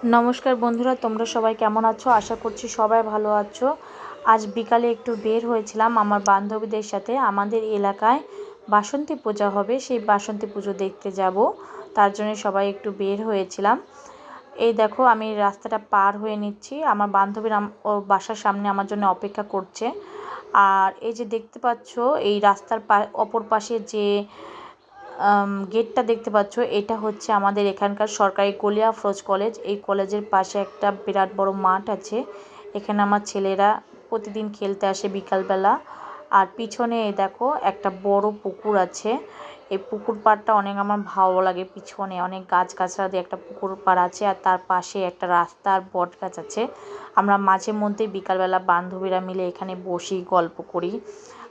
নমস্কার বন্ধুরা, তোমরা সবাই কেমন আছো? আশা করছি সবাই ভালো আছো। আজ বিকালে একটু বের হয়েছিলাম আমার বান্ধবীদের সাথে। আমাদের এলাকায় বাসন্তী পূজা হবে, সেই বাসন্তী পুজো দেখতে যাব। তার জন্য সবাই একটু বের হয়েছিলাম। এই দেখো আমি রাস্তাটা পার হয়ে নিচ্ছি, আমার বান্ধবীর ওর বাসার সামনে আমার জন্য অপেক্ষা করছে। আর এই যে দেখতে পাচ্ছ, এই রাস্তার অপর পাশে যে গেটটা দেখতে পাচ্ছ, এটা হচ্ছে আমাদের এখানকার সরকারি কলিয়া আফরোজ কলেজ। এই কলেজের পাশে একটা বিরাট বড় মাঠ আছে। এখানে আমার ছেলেরা প্রতিদিন খেলতে আসে বিকালবেলা। আর পিছনে দেখো একটা বড় পুকুর আছে। এই পুকুর পাড়টা অনেক আমার ভালো লাগে। পিছনে অনেক গাছগাছড়া দিয়ে একটা পুকুর পাড় আছে, আর তার পাশে একটা রাস্তা আর বট গাছ আছে। আমরা মাঝে মধ্যেই বিকালবেলা বান্ধবীরা মিলে এখানে বসি, গল্প করি।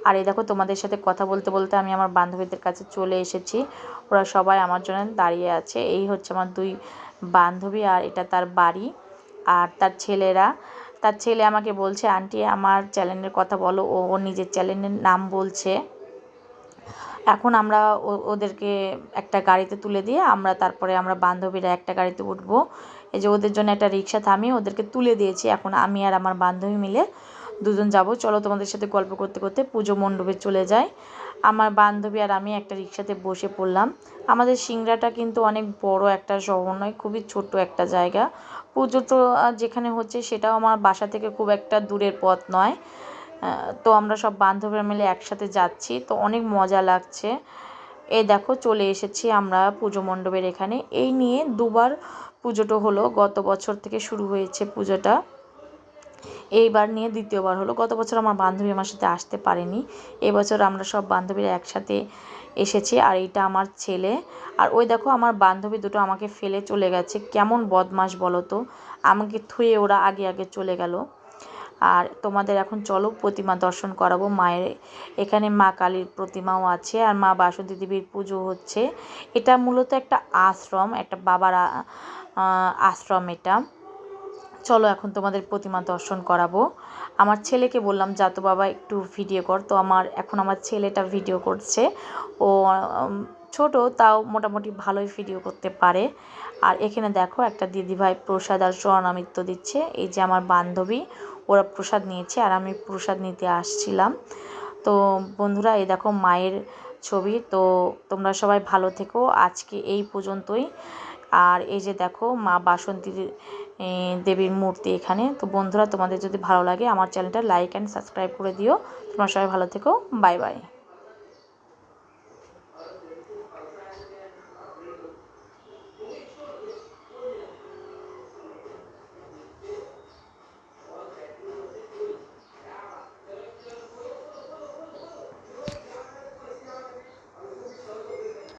আর এই দেখো তোমাদের সাথে কথা বলতে বলতে আমি আমার বান্ধবীদের কাছে চলে এসেছি। ওরা সবাই আমার জন্য দাঁড়িয়ে আছে। এই হচ্ছে আমার দুই বান্ধবী, আর এটা তার বাড়ি। আর তার ছেলে আমাকে বলছে, আন্টি আমার চ্যানেলের কথা বলো। ও নিজের চ্যানেলের নাম বলছে। এখন আমরা ওদেরকে একটা গাড়িতে তুলে দিয়ে তারপরে আমরা বান্ধবীরা একটা গাড়িতে উঠবো। এই যে ওদের জন্য একটা রিক্সা থামিয়ে ওদেরকে তুলে দিয়েছি। এখন আমি আর আমার বান্ধবী মিলে দুজন যাব। চলো তোমাদের সাথে গল্প করতে করতে পুজো মণ্ডপে চলে যাই। আমার বান্ধবী আর আমি একটা রিক্সাতে বসে পড়লাম। আমাদের সিংড়াটা কিন্তু অনেক বড় একটা শহর নয়, খুবই ছোট্ট একটা জায়গা। পুজো তো যেখানে হচ্ছে সেটাও আমার বাসা থেকে খুব একটা দূরের পথ নয়। তো আমরা সব বান্ধবীরা মিলে একসাথে যাচ্ছি, তো অনেক মজা লাগছে। এই দেখো চলে এসেছি আমরা পুজো মণ্ডপের এখানে। এই নিয়ে দুবার পুজোটা হলো, গত বছর থেকে শুরু হয়েছে পুজোটা, এইবার নিয়ে দ্বিতীয়বার হলো। গত বছর আমার বান্ধবী আমার সাথে আসতে পারেনি, এবছর আমরা সব বান্ধবীরা একসাথে এসেছি। আর এইটা আমার ছেলে। আর ওই দেখো আমার বান্ধবী দুটো আমাকে ফেলে চলে গেছে, কেমন বদমাশ বলো তো, আমাকে থুয়ে ওরা আগে আগে চলে গেল। আর তোমাদের এখন চলো প্রতিমা দর্শন করাবো মায়ের। এখানে মা কালীর প্রতিমাও আছে, আর মা বাসন্তী দেবীর পুজো হচ্ছে। এটা মূলত একটা আশ্রম, একটা বাবার আশ্রম এটা। চলো এখন তোমাদের প্রতিমা দর্শন করাবো। আমার ছেলেকে বললাম, যা তো বাবা একটু ভিডিও কর। তো এখন আমার ছেলেটা ভিডিও করছে। ও ছোট, তাও মোটামুটি ভালোই ভিডিও করতে পারে। আর এখানে দেখো একটা দিদিভাই প্রসাদ আর চরণামৃত দিচ্ছে। এই যে আমার বান্ধবী, ওরা প্রসাদ নিয়েছে আর আমি প্রসাদ নিতে আসছিলাম। তো বন্ধুরা, এই দেখো মায়ের ছবি। তো তোমরা সবাই ভালো থেকো, আজকে এই পর্যন্তই। আর এই যে দেখো মা বাসন্তী দেবীর মূর্তি এখানে। তো বন্ধুরা, তোমাদের যদি ভালো লাগে আমার চ্যানেলটা লাইক অ্যান্ড সাবস্ক্রাইব করে দিও। তোমরা সবাই ভালো থেকো, বাই বাই।